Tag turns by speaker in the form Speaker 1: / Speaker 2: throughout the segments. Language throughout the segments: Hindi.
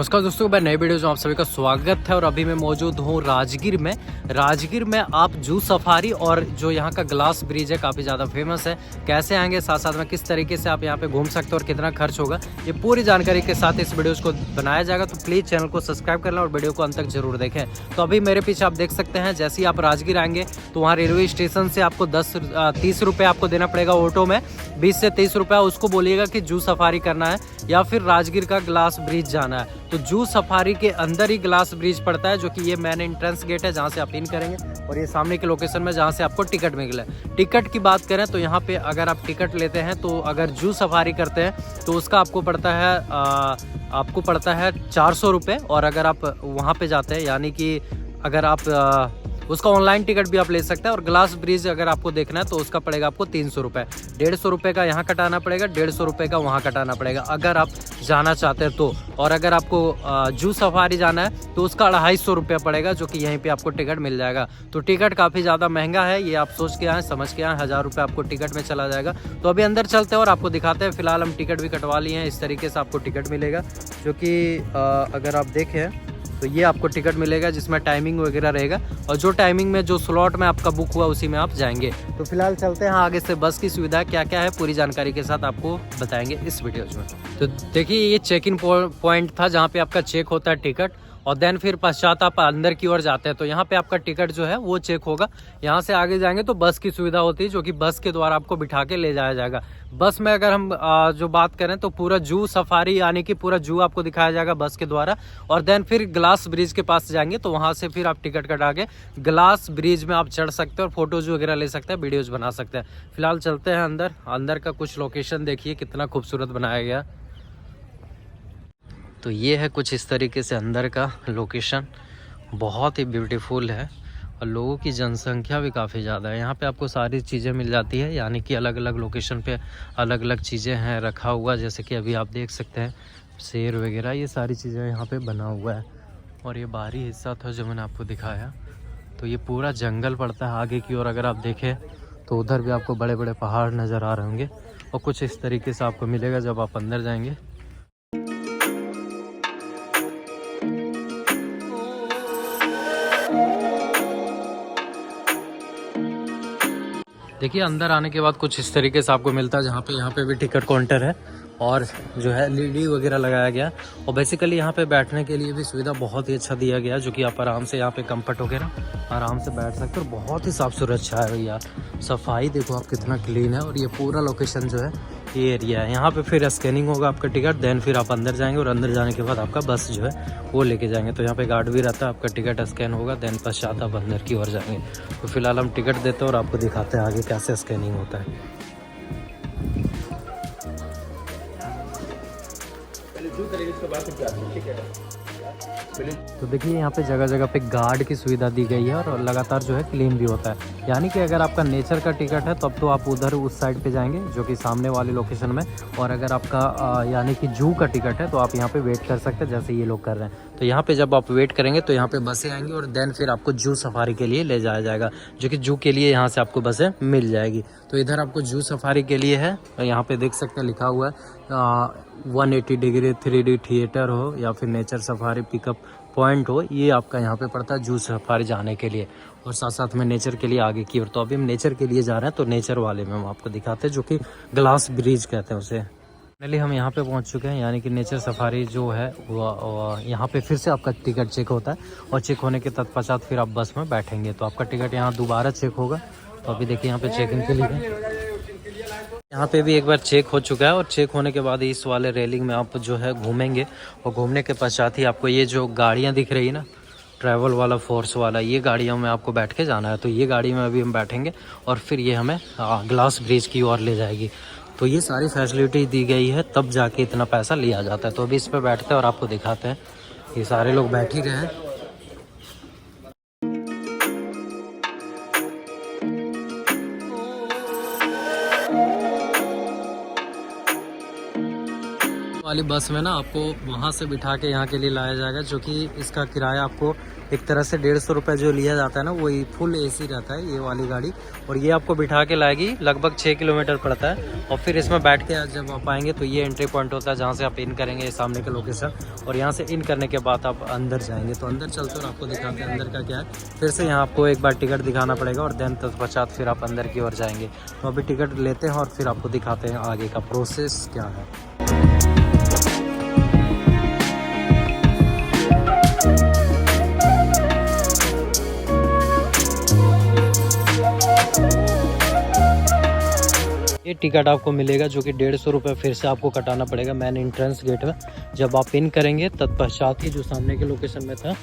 Speaker 1: नमस्कार दोस्तों, मैं नए वीडियो में आप सभी का स्वागत है। और अभी मैं मौजूद हूँ राजगीर में आप जू सफारी और जो यहाँ का ग्लास ब्रिज है काफ़ी ज़्यादा फेमस है। कैसे आएंगे, साथ साथ में किस तरीके से आप यहाँ पे घूम सकते हो और कितना खर्च होगा, ये पूरी जानकारी के साथ इस वीडियो को बनाया जाएगा। तो प्लीज़ चैनल को सब्सक्राइब कर लें और वीडियो को अंत तक जरूर देखें। तो अभी मेरे पीछे आप देख सकते हैं, जैसे ही आप राजगीर आएंगे तो वहाँ रेलवे स्टेशन से आपको 30 रुपये आपको देना पड़ेगा ऑटो में, 20 से 30 रुपये। उसको बोलिएगा कि जू सफारी करना है या फिर राजगीर का ग्लास ब्रिज जाना है। तो जू सफारी के अंदर ही ग्लास ब्रिज पड़ता है, जो कि ये मेन एंट्रेंस गेट है जहाँ से आप इन करेंगे, और ये सामने के लोकेशन में जहाँ से आपको टिकट मिले। टिकट की बात करें तो यहाँ पे अगर आप टिकट लेते हैं तो अगर जू सफारी करते हैं तो उसका आपको पड़ता है 400 रुपये। और अगर आप वहाँ पे जाते हैं, यानी कि अगर आप उसका ऑनलाइन टिकट भी आप ले सकते हैं। और ग्लास ब्रिज अगर आपको देखना है तो उसका पड़ेगा आपको 300 रुपये। 150 रुपये का यहाँ कटाना पड़ेगा, 150 रुपये का वहाँ कटाना पड़ेगा अगर आप जाना चाहते हैं तो। और अगर आपको जू सफारी जाना है तो उसका 250 रुपये पड़ेगा, जो कि यहीं पे आपको टिकट मिल जाएगा। तो टिकट काफ़ी ज़्यादा महंगा है, ये आप सोच के आएँ, समझ के आएँ। 1000 रुपये आपको टिकट में चला जाएगा। तो अभी अंदर चलते हैं और आपको दिखाते हैं। फिलहाल हम टिकट भी कटवा लिए हैं, इस तरीके से आपको टिकट मिलेगा, जो कि अगर आप देखें तो ये आपको टिकट मिलेगा जिसमें टाइमिंग वगैरह रहेगा, और जो टाइमिंग में जो स्लॉट में आपका बुक हुआ उसी में आप जाएंगे। तो फिलहाल चलते हैं आगे से। बस की सुविधा क्या क्या है पूरी जानकारी के साथ आपको बताएंगे इस वीडियो में। तो देखिए, ये चेक इन पॉइंट था जहाँ पे आपका चेक होता है टिकट, और देन फिर पश्चात आप अंदर की ओर जाते हैं तो यहाँ पे आपका टिकट जो है वो चेक होगा। यहाँ से आगे जाएंगे तो बस की सुविधा होती है, जो कि बस के द्वारा आपको बिठा के ले जाया जाएगा। बस में अगर हम जो बात करें तो पूरा जू सफारी, यानी कि पूरा जू आपको दिखाया जाएगा बस के द्वारा। और देन फिर ग्लास ब्रिज के पास जाएंगे तो वहाँ से फिर आप टिकट कटा के ग्लास ब्रिज में आप चढ़ सकते हैं और फोटोज वगैरह ले सकते हैं, वीडियोज बना सकते हैं। फिलहाल चलते हैं अंदर। अंदर का कुछ लोकेशन देखिए कितना खूबसूरत बनाया गया। तो ये है कुछ इस तरीके से अंदर का लोकेशन, बहुत ही ब्यूटीफुल है। और लोगों की जनसंख्या भी काफ़ी ज़्यादा है। यहाँ पे आपको सारी चीज़ें मिल जाती है, यानी कि अलग अलग लोकेशन पे अलग अलग चीज़ें हैं रखा हुआ। जैसे कि अभी आप देख सकते हैं शेर वगैरह, ये सारी चीज़ें यहाँ पे बना हुआ है। और ये बाहरी हिस्सा था जो मैंने आपको दिखाया। तो ये पूरा जंगल पड़ता है आगे की ओर। अगर आप देखें तो उधर भी आपको बड़े बड़े पहाड़ नज़र आ रहे होंगे, और कुछ इस तरीके से आपको मिलेगा जब आप अंदर जाएंगे। देखिए, अंदर आने के बाद कुछ इस तरीके से आपको मिलता है, जहाँ पे यहाँ पे भी टिकट काउंटर है और जो है एलईडी वगैरह लगाया गया। और बेसिकली यहाँ पे बैठने के लिए भी सुविधा बहुत ही अच्छा दिया गया, जो कि आप आराम से यहाँ पे कंफर्ट होकर आराम से बैठ सकते हो। बहुत ही साफ़ सुरक्षा है यार, सफाई देखो आप कितना क्लीन है। और ये पूरा लोकेशन जो है ये एरिया है। यहाँ पे फिर स्कैनिंग होगा आपका टिकट, देन फिर आप अंदर जाएंगे, और अंदर जाने के बाद आपका बस जो है वो लेके जाएंगे। तो यहाँ पे गार्ड भी रहता है, आपका टिकट स्कैन होगा, देन पश्चात आप अंदर की ओर जाएंगे। तो फिलहाल हम टिकट देते हैं और आपको दिखाते हैं आगे कैसे स्कैनिंग होता है। तो देखिए, यहाँ पे जगह जगह पे गार्ड की सुविधा दी गई है, और लगातार जो है क्लीन भी होता है। यानी कि अगर आपका नेचर का टिकट है तब तो आप उधर उस साइड पे जाएंगे, जो कि सामने वाले लोकेशन में। और अगर आपका यानी कि जू का टिकट है तो आप यहाँ पे वेट कर सकते हैं, जैसे ये लोग कर रहे हैं। तो यहाँ पे जब आप वेट करेंगे तो यहाँ पे बसें आएंगी, और देन फिर आपको जू सफारी के लिए ले जाया जाएगा, जो कि जू के लिए यहाँ से आपको बसें मिल जाएगी। तो इधर आपको जू सफारी के लिए है, यहाँ पे देख सकते हैं लिखा हुआ है 180 डिग्री 3D थिएटर हो या फिर नेचर सफारी पिकअप पॉइंट हो, ये आपका यहाँ पे पड़ता है जू सफारी जाने के लिए, और साथ साथ में नेचर के लिए आगे की ओर। तो अभी हम नेचर के लिए जा रहे हैं, तो नेचर वाले में हम आपको दिखाते हैं, जो कि ग्लास ब्रिज कहते हैं उसे। फाइनली हम यहाँ पे पहुँच चुके हैं, यानी कि नेचर सफारी जो है वो यहाँ पे फिर से आपका टिकट चेक होता है, और चेक होने के तत्पश्चात फिर आप बस में बैठेंगे तो आपका टिकट यहाँ दोबारा चेक होगा। तो अभी देखिए यहाँ पे चेकिंग के लिए यहाँ पे भी एक बार चेक हो चुका है, और चेक होने के बाद इस वाले रेलिंग में आप जो है घूमेंगे, और घूमने के पश्चात ही आपको ये जो गाड़ियाँ दिख रही है ना, ट्रैवल वाला, फोर्स वाला, ये गाड़ियों में आपको बैठ के जाना है। तो ये गाड़ी में अभी हम बैठेंगे, और फिर ये हमें ग्लास ब्रिज की ओर ले जाएगी। तो ये सारी फैसिलिटी दी गई है, तब जाके इतना पैसा लिया जाता है। तो अभी इस पर बैठते हैं और आपको दिखाते हैं। ये सारे लोग बैठ ही रहे हैं। वाली बस में ना आपको वहाँ से बिठा के यहाँ के लिए लाया जाएगा, जो कि इसका किराया आपको एक तरह से 150 रुपये जो लिया जाता है ना, वही फुल एसी रहता है ये वाली गाड़ी। और ये आपको बिठा के लाएगी, लगभग 6 किलोमीटर पड़ता है। और फिर इसमें बैठ के जब आप आएंगे तो ये एंट्री पॉइंट होता है जहाँ से आप इन करेंगे, सामने का लोकेशन। और यहाँ से इन करने के बाद आप अंदर जाएंगे। तो अंदर चलते और आपको दिखाते हैं अंदर का क्या है। फिर से यहाँ आपको एक बार टिकट दिखाना पड़ेगा और देन तत्पश्चात फिर आप अंदर की ओर जाएंगे। तो अभी टिकट लेते हैं और फिर आपको दिखाते हैं आगे का प्रोसेस क्या है। ये टिकट आपको मिलेगा जो कि 150 रुपये फिर से आपको कटाना पड़ेगा मेन एंट्रेंस गेट में। जब आप इन करेंगे तत्पश्चात ही जो सामने के लोकेशन में था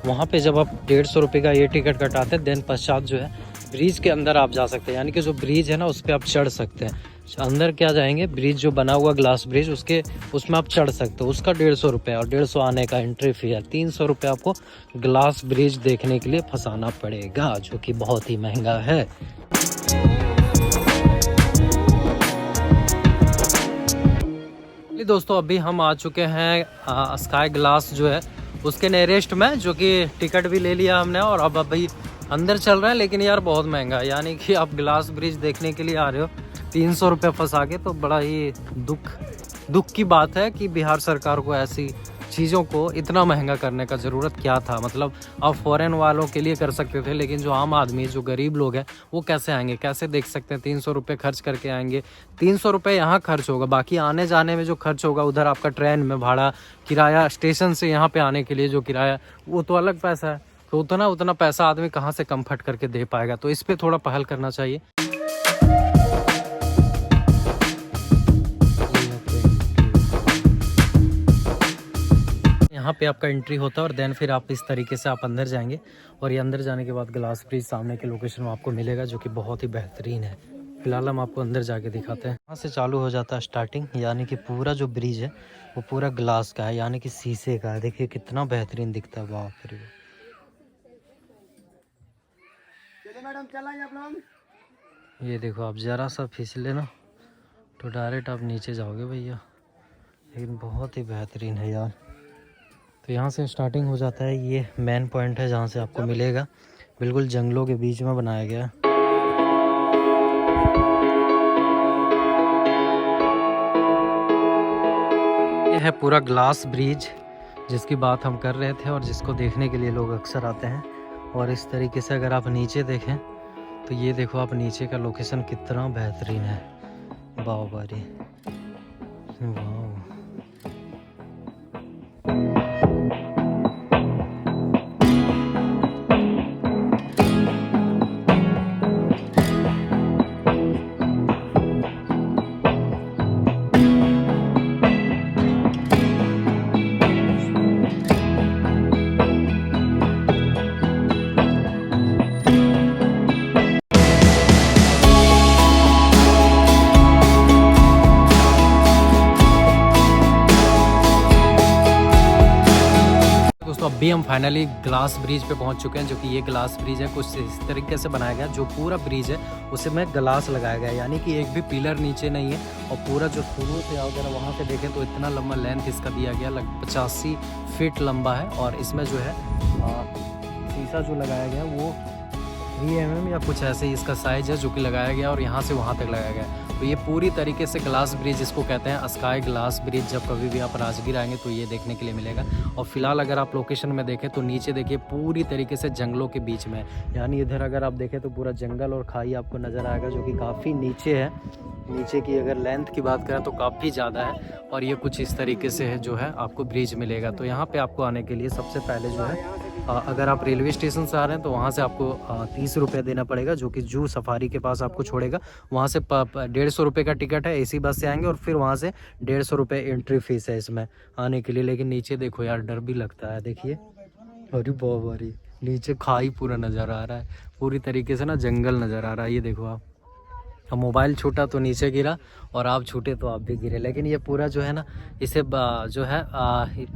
Speaker 1: वहाँ पे जब आप 150 रुपये का ये टिकट कटाते हैं, देन पश्चात जो है ब्रिज के अंदर आप जा सकते हैं। यानी कि जो ब्रिज है ना उस पर आप चढ़ सकते हैं। अंदर क्या जाएंगे, ब्रिज जो बना हुआ ग्लास ब्रिज उसमें आप चढ़ सकते हो। उसका 150 रुपये और 150 आने का एंट्री फी है। 300 रुपये आपको ग्लास ब्रिज देखने के लिए फंसाना पड़ेगा, जो कि बहुत ही महंगा है। दोस्तों अभी हम आ चुके हैं स्काई ग्लास जो है उसके नियरेस्ट में, जो कि टिकट भी ले लिया हमने और अब अभी अंदर चल रहे हैं। लेकिन यार बहुत महंगा है, यानी कि आप ग्लास ब्रिज देखने के लिए आ रहे हो 300 रुपये फंसा के, तो बड़ा ही दुख की बात है कि बिहार सरकार को ऐसी चीज़ों को इतना महंगा करने का ज़रूरत क्या था। मतलब आप फॉरेन वालों के लिए कर सकते थे, लेकिन जो आम आदमी जो गरीब लोग हैं वो कैसे आएंगे, कैसे देख सकते हैं। 300 रुपये खर्च करके आएंगे, 300 रुपये यहाँ खर्च होगा, बाकी आने जाने में जो खर्च होगा उधर आपका ट्रेन में भाड़ा, किराया, स्टेशन से यहाँ पे आने के लिए जो किराया, वो तो अलग पैसा है। तो उतना पैसा आदमी कहाँ से कम्फर्ट करके दे पाएगा। तो इस पर थोड़ा पहल करना चाहिए। यहाँ पे आपका एंट्री होता है और देन फिर आप इस तरीके से आप अंदर जाएंगे। और ये अंदर जाने के बाद ग्लास ब्रिज सामने के लोकेशन में आपको मिलेगा, जो कि बहुत ही बेहतरीन है। फिलहाल हम आपको अंदर जाके दिखाते हैं। यहाँ से चालू हो जाता है स्टार्टिंग, यानी कि पूरा जो ब्रिज है वो पूरा ग्लास का है, यानी कि शीशे का है। देखिए कितना बेहतरीन दिखता है, बाप रे। ये देखो आप जरा सा फिसले ना तो डायरेक्ट आप नीचे जाओगे भैया, लेकिन बहुत ही बेहतरीन है यार। तो यहाँ से स्टार्टिंग हो जाता है, ये मेन पॉइंट है जहाँ से आपको मिलेगा। बिल्कुल जंगलों के बीच में बनाया गया है। ये है पूरा ग्लास ब्रिज जिसकी बात हम कर रहे थे और जिसको देखने के लिए लोग अक्सर आते हैं। और इस तरीके से अगर आप नीचे देखें तो ये देखो आप नीचे का लोकेशन कितना बेहतरीन है, वाह बारी वाह। तो अभी हम फाइनली ग्लास ब्रिज पे पहुंच चुके हैं, जो कि ये ग्लास ब्रिज है। कुछ इस तरीके से बनाया गया, जो पूरा ब्रिज है उसे में ग्लास लगाया गया है, यानी कि एक भी पिलर नीचे नहीं है। और पूरा जो शुरू से अगर वहाँ से देखें तो इतना लंबा लेंथ इसका दिया गया, लगभग 85 फीट लंबा है। और इसमें जो है शीशा जो लगाया गया वो 3 mm या कुछ ऐसे ही इसका साइज है, जो कि लगाया गया और यहाँ से वहाँ तक लगाया गया। तो ये पूरी तरीके से ग्लास ब्रिज इसको कहते हैं, स्काई ग्लास ब्रिज। जब कभी भी आप राजगीर आएंगे तो ये देखने के लिए मिलेगा। और फिलहाल अगर आप लोकेशन में देखें तो नीचे देखिए पूरी तरीके से जंगलों के बीच में, यानी इधर अगर आप देखें तो पूरा जंगल और खाई आपको नज़र आएगा, जो कि काफ़ी नीचे है। नीचे की अगर लेंथ की बात करें तो काफ़ी ज़्यादा है। और ये कुछ इस तरीके से है जो है आपको ब्रिज मिलेगा। तो यहाँ पर आपको आने के लिए सबसे पहले जो है अगर आप रेलवे स्टेशन से आ रहे हैं तो वहाँ से आपको 30 रुपये देना पड़ेगा, जो कि जू सफारी के पास आपको छोड़ेगा। वहाँ से 150 रुपये का टिकट है, एसी बस से आएंगे। और फिर वहाँ से 150 रुपये एंट्री फीस है इसमें आने के लिए। लेकिन नीचे देखो यार, डर भी लगता है। देखिए अरे बहुत भारी, नीचे खाई पूरा नज़र आ रहा है, पूरी तरीके से ना जंगल नज़र आ रहा है। ये देखो आप, अब मोबाइल छूटा तो नीचे गिरा और आप छूटे तो आप भी गिरे। लेकिन ये पूरा जो है ना, इसे जो है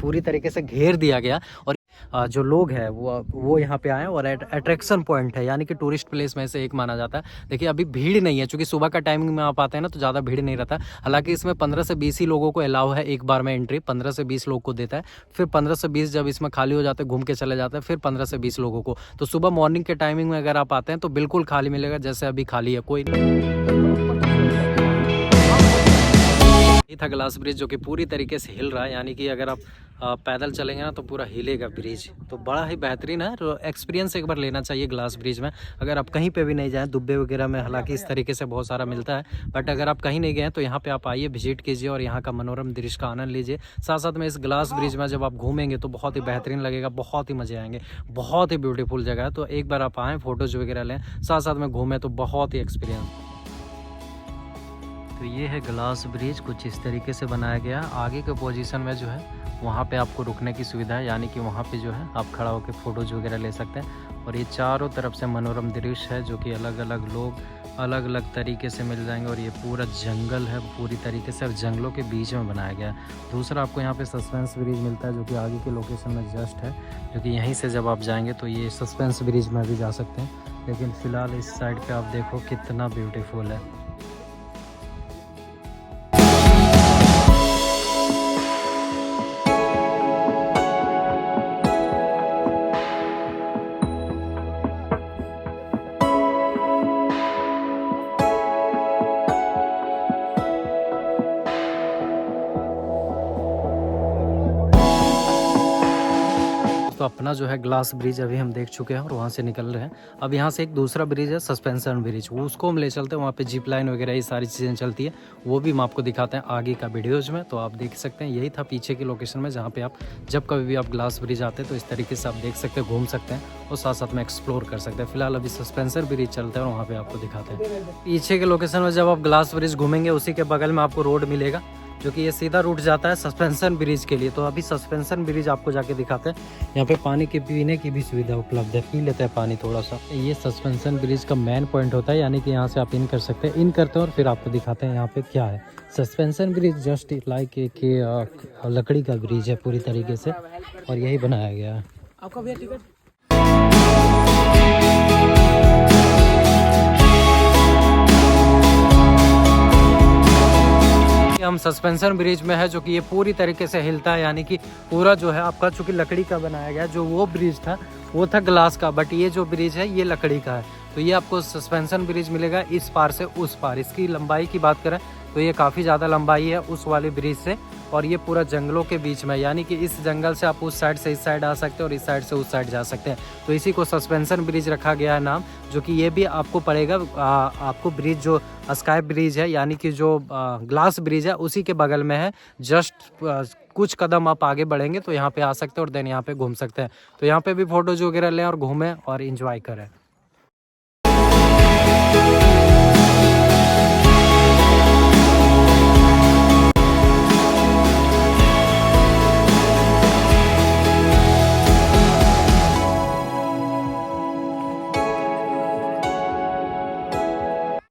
Speaker 1: पूरी तरीके से घेर दिया गया। और जो लोग हैं वो यहाँ पे आए और अट्रैक्शन पॉइंट है, यानी कि टूरिस्ट प्लेस में से एक माना जाता है। देखिए अभी भीड़ नहीं है, क्योंकि सुबह का टाइमिंग में आप आते हैं ना तो ज़्यादा भीड़ नहीं रहता। हालांकि इसमें 15 से 20 ही लोगों को अलाउ है एक बार में एंट्री, 15 से 20 लोग को देता है। फिर 15 से 20 जब इसमें खाली हो जाते हैं, घूम के चले जाते हैं, फिर 15 से 20 लोगों को। तो सुबह मॉर्निंग के टाइमिंग में अगर आप आते हैं तो बिल्कुल खाली मिलेगा, जैसे अभी खाली है कोई। ये था ग्लास ब्रिज, जो कि पूरी तरीके से हिल रहा है, यानी कि अगर आप पैदल चलेंगे ना तो पूरा हिलेगा ब्रिज। तो बड़ा ही बेहतरीन है, तो एक्सपीरियंस एक बार लेना चाहिए ग्लास ब्रिज में। अगर आप कहीं पे भी नहीं जाएं, दुब्बे वगैरह में हालांकि इस तरीके से बहुत सारा मिलता है, बट अगर आप कहीं नहीं गए तो यहाँ पे आप आइए, विजिट कीजिए और यहाँ का मनोरम दृश्य का आनंद लीजिए। साथ साथ में इस ग्लास ब्रिज में जब आप घूमेंगे तो बहुत ही बेहतरीन लगेगा, बहुत ही मजे आएंगे, बहुत ही ब्यूटीफुल जगह है। तो एक बार आप आएँ, फोटोज वगैरह लें, साथ साथ में घूमें, तो बहुत ही एक्सपीरियंस। तो ये है ग्लास ब्रिज, कुछ इस तरीके से बनाया गया। आगे के पोजीशन में जो है वहाँ पे आपको रुकने की सुविधा है, यानी कि वहाँ पे जो है आप खड़ा होकर फ़ोटोज़ वगैरह ले सकते हैं। और ये चारों तरफ से मनोरम दृश्य है, जो कि अलग अलग लोग अलग अलग तरीके से मिल जाएंगे। और ये पूरा जंगल है पूरी तरीके से, और जंगलों के बीच में बनाया गया है। दूसरा आपको यहाँ पे सस्पेंस ब्रिज मिलता है, जो कि आगे के लोकेशन में जस्ट है, जो कि यहीं से जब आप जाएंगे तो ये सस्पेंस ब्रिज में भी जा सकते हैं। लेकिन फ़िलहाल इस साइड पर आप देखो कितना ब्यूटीफुल है। तो अपना जो है ग्लास ब्रिज अभी हम देख चुके हैं और वहाँ से निकल रहे हैं। अब यहाँ से एक दूसरा ब्रिज है सस्पेंशन ब्रिज, वो उसको हम ले चलते हैं। वहाँ पे जिप लाइन वगैरह ये सारी चीज़ें चलती है, वो भी हम आपको दिखाते हैं आगे का वीडियोज़ में। तो आप देख सकते हैं, यही था पीछे की लोकेशन में, जहाँ पे आप जब कभी भी आप ग्लास ब्रिज आते हैं तो इस तरीके से आप देख सकते हैं, घूम सकते हैं और साथ साथ में एक्सप्लोर कर सकते हैं। फिलहाल अभी सस्पेंशन ब्रिज चलते हैं और वहाँ पर आपको दिखाते हैं। पीछे के लोकेशन में जब आप ग्लास ब्रिज घूमेंगे, उसी के बगल में आपको रोड मिलेगा, जो कि ये सीधा रूट जाता है सस्पेंशन ब्रिज के लिए। तो अभी सस्पेंशन ब्रिज आपको जाके दिखाते हैं। यहाँ पे पानी के पीने की भी सुविधा उपलब्ध है, पी लेते हैं पानी थोड़ा सा। ये सस्पेंशन ब्रिज का मेन पॉइंट होता है, यानी कि यहाँ से आप इन कर सकते हैं। इन करते हैं और फिर आपको दिखाते हैं यहाँ पे क्या है। सस्पेंशन ब्रिज जस्ट लाइक एक लकड़ी का ब्रिज है पूरी तरीके से, और यही बनाया गया है। आपका भैया टिकट हम सस्पेंशन ब्रिज में है, जो कि ये पूरी तरीके से हिलता है, यानी कि पूरा जो है आपका, चूंकि लकड़ी का बनाया गया। जो वो ब्रिज था वो था ग्लास का, बट ये जो ब्रिज है ये लकड़ी का है। तो ये आपको सस्पेंशन ब्रिज मिलेगा इस पार से उस पार। इसकी लंबाई की बात करें तो ये काफ़ी ज़्यादा लंबाई है उस वाले ब्रिज से, और ये पूरा जंगलों के बीच में, यानी कि इस जंगल से आप उस साइड से इस साइड आ सकते हैं और इस साइड से उस साइड जा सकते हैं। तो इसी को सस्पेंशन ब्रिज रखा गया है नाम, जो कि ये भी आपको पड़ेगा। आपको ब्रिज जो स्काई ब्रिज है, यानी कि जो ग्लास ब्रिज है, उसी के बगल में है। जस्ट कुछ कदम आप आगे बढ़ेंगे तो यहाँ पे आ सकते हैं और देन यहाँ पे घूम सकते हैं। तो यहाँ पे भी फोटोज वगैरह लें और घूमें और इंजॉय करें।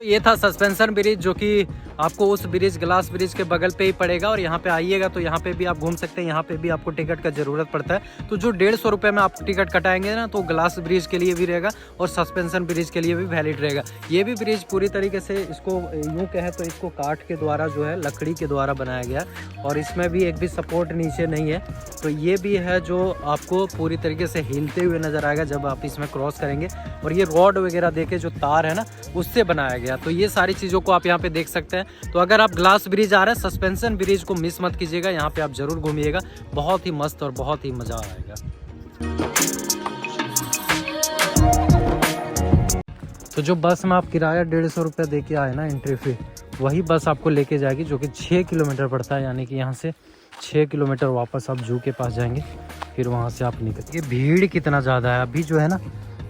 Speaker 1: ये था सस्पेंशन ब्रिज, जो कि आपको उस ब्रिज ग्लास ब्रिज के बगल पे ही पड़ेगा। और यहाँ पे आइएगा तो यहाँ पे भी आप घूम सकते हैं। यहाँ पे भी आपको टिकट का ज़रूरत पड़ता है। तो जो 150 रुपये में आप टिकट कटाएंगे ना, तो ग्लास ब्रिज के लिए भी रहेगा और सस्पेंशन ब्रिज के लिए भी वैलिड रहेगा। ये भी ब्रिज पूरी तरीके से, इसको यूँ कहें तो इसको काठ के द्वारा जो है, लकड़ी के द्वारा बनाया गया, और इसमें भी एक भी सपोर्ट नीचे नहीं है। तो ये भी है जो आपको पूरी तरीके से हिलते हुए नज़र आएगा जब आप इसमें क्रॉस करेंगे। और ये रॉड वगैरह देके जो तार है ना, उससे बनाया गया। तो ये सारी चीज़ों को आप यहाँ पे देख सकते हैं। तो अगर आप ग्लास ब्रिज आ रहे हैं, सस्पेंशन ब्रिज को मिस मत कीजिएगा, यहाँ पे आप जरूर घूमिएगा, बहुत ही मस्त और बहुत ही मज़ा आएगा। तो जो बस में आप किराया 150 रुपये दे के आए ना, एंट्री फी, वही बस आपको लेके जाएगी, जो कि 6 किलोमीटर पड़ता है। यानी कि यहाँ से 6 किलोमीटर वापस आप जू के पास जाएंगे, फिर वहाँ से आप निकल। ये भीड़ कितना ज़्यादा है अभी जो है ना,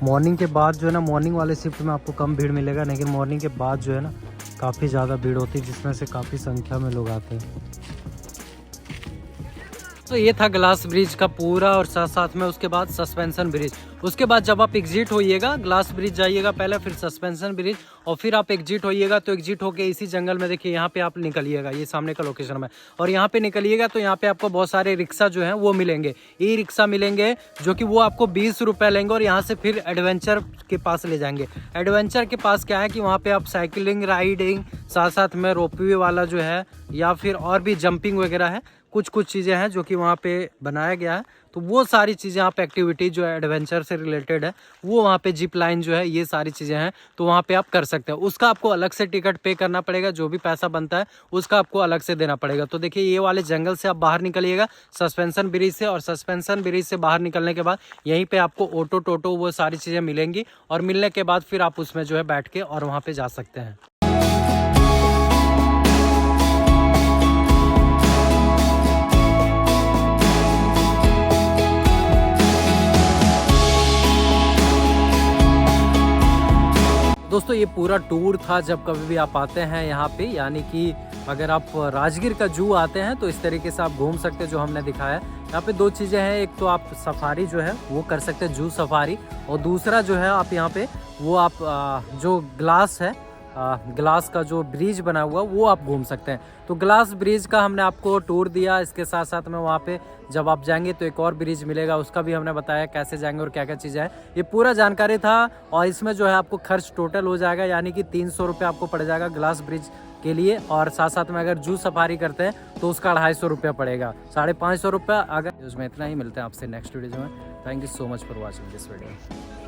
Speaker 1: मॉर्निंग के बाद जो है ना, मॉर्निंग वाले शिफ्ट में आपको कम भीड़ मिलेगा, लेकिन मॉर्निंग के बाद जो है ना काफ़ी ज़्यादा भीड़ होती है, जिसमें से काफ़ी संख्या में लोग आते हैं। तो ये था ग्लास ब्रिज का पूरा और साथ साथ में उसके बाद सस्पेंशन ब्रिज। उसके बाद जब आप एग्जिट होइएगा, ग्लास ब्रिज जाइएगा पहले, फिर सस्पेंशन ब्रिज, और फिर आप एग्जिट होइएगा। तो एग्जिट होके इसी जंगल में देखिए यहाँ पे आप निकलिएगा, ये सामने का लोकेशन में, और यहाँ पे निकलिएगा तो यहाँ पे आपको बहुत सारे रिक्शा जो हैं वो मिलेंगे, ई रिक्शा मिलेंगे, जो कि वो आपको 20 रुपये लेंगे और यहाँ से फिर एडवेंचर के पास ले जाएंगे। एडवेंचर के पास क्या है कि वहाँ पे आप साइकिलिंग, राइडिंग, साथ साथ में रोपवे वाला जो है, या फिर और भी जंपिंग वगैरह है, कुछ चीज़ें हैं जो कि वहाँ पे बनाया गया है। तो वो सारी चीज़ें आप एक्टिविटी जो है एडवेंचर से रिलेटेड है, वो वहाँ पे जिप लाइन जो है, ये सारी चीज़ें हैं, तो वहाँ पे आप कर सकते हैं। उसका आपको अलग से टिकट पे करना पड़ेगा, जो भी पैसा बनता है उसका आपको अलग से देना पड़ेगा। तो देखिए ये वाले जंगल से आप बाहर निकलिएगा सस्पेंशन ब्रिज से, और सस्पेंशन ब्रिज से बाहर निकलने के बाद यहीं पर आपको ऑटो टोटो वो सारी चीज़ें मिलेंगी, और मिलने के बाद फिर आप उसमें जो है बैठ के और वहाँ पर जा सकते हैं। दोस्तों ये पूरा टूर था, जब कभी भी आप आते हैं यहाँ पे, यानी कि अगर आप राजगीर का जू आते हैं तो इस तरीके से आप घूम सकते हैं जो हमने दिखाया। यहाँ पे दो चीज़ें हैं, एक तो आप सफारी जो है वो कर सकते हैं, जू सफारी, और दूसरा जो है आप यहाँ पे वो आप जो ग्लास है, ग्लास का जो ब्रिज बना हुआ वो आप घूम सकते हैं। तो ग्लास ब्रिज का हमने आपको टूर दिया, इसके साथ साथ में वहाँ पे जब आप जाएंगे तो एक और ब्रिज मिलेगा, उसका भी हमने बताया कैसे जाएंगे और क्या क्या चीज़ें हैं, ये पूरा जानकारी था। और इसमें जो है आपको खर्च टोटल हो जाएगा, यानी कि 300 रुपये आपको पड़ जाएगा ग्लास ब्रिज के लिए, और साथ साथ में अगर जू सफारी करते हैं तो उसका 250 रुपये पड़ेगा, 550 रुपये। अगर उसमें इतना ही, मिलते हैं आपसे नेक्स्ट वीडियो में। Thank you so much for watching this video.